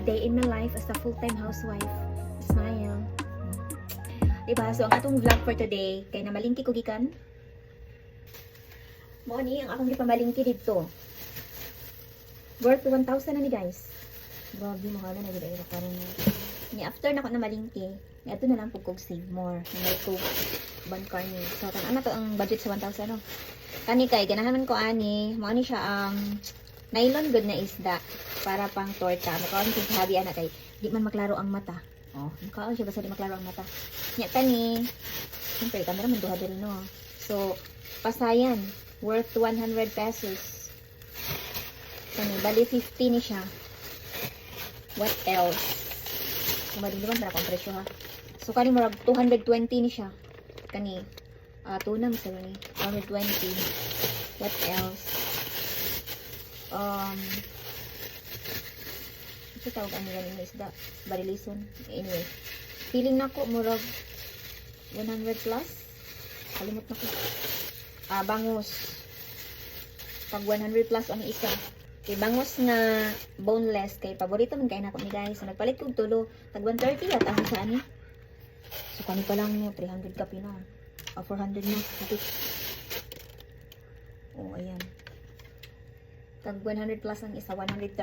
day in my life as a full-time housewife. Smile. Diba? So, ang atong vlog for today, kay namalingki ko gikan. Mo ni ang akong gipamalingki dito. Worth 1,000 na ni guys. Grabe, mahal na gid ay karon na. Ni after na ko namalingki, ni ato na lang pug kog save more. May ko ban karni. So, kan to ang budget sa 1,000 no. Kani kay ganahan ko ani, mo ani siya ang nylon good na isda para pang torta. Makaon kay habi ana kay di man maklaro ang mata. Oh, makaon siya basta di maklaro ang mata. Nya kani, siyempre camera man duha diri no. So, pasayan worth 100 pesos. Kani bali 50 ni siya. What else? Kumadinduman para kung presyo ha. So kani murag 220 ni siya. Kani tunang sa ni 220. What else? Ito tawag ano ganing isda, barilison. Anyway, feeling nako murag 100 plus. Kalimot na ko. Bangus. Pag 100 plus ang isa. Kay bangus na boneless kay paborito man kay nako ni guys. So nagpalit kog tulo, tag 130 at ang sa ani. So kani pa lang niya 300 ka pina. 400 na. Kapit. Oh, ayan. Tag 100 plus ang isa, 130.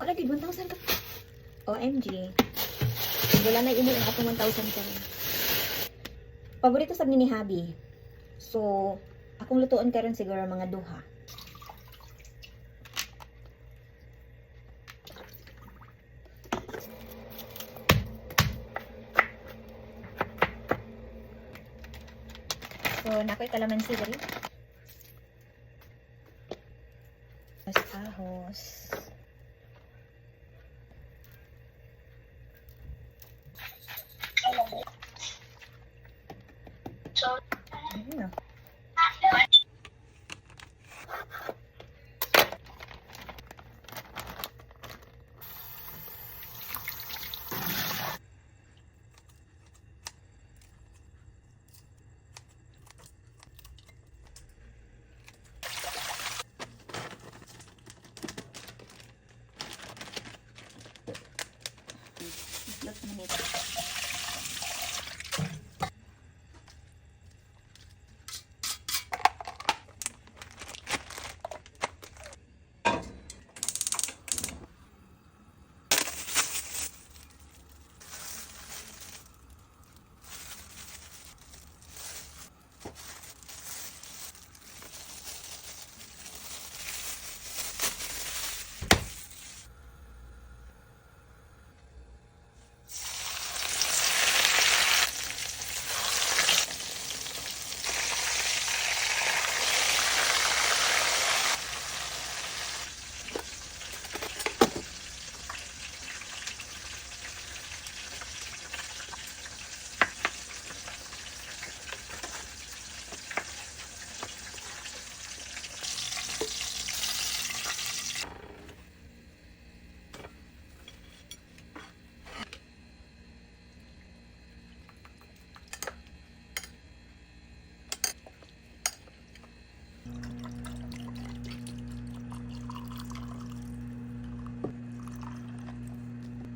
Wala gid 1,000 ka. OMG. Wala na imo ang atong 1,000 ka. Paborito sab ni Habi. So, akong lutuon karon siguro mga duha. So, nakoy kalamansi dali. Ahos. Ayun. Itlog naman ito.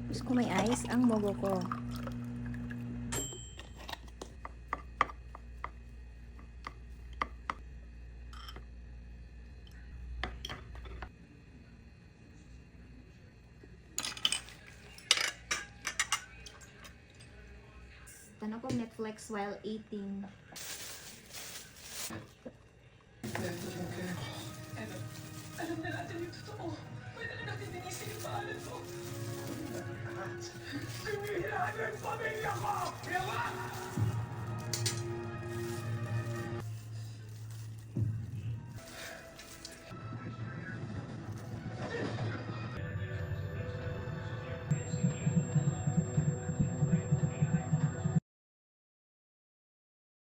Gusto ko may ice ang mogo ko. Tanaw ko Netflix while eating. Alam na natin yung totoo. Pwede na natin tinisin yung pangalan mo. Sinira niyo yung pamilya ko! Yawa!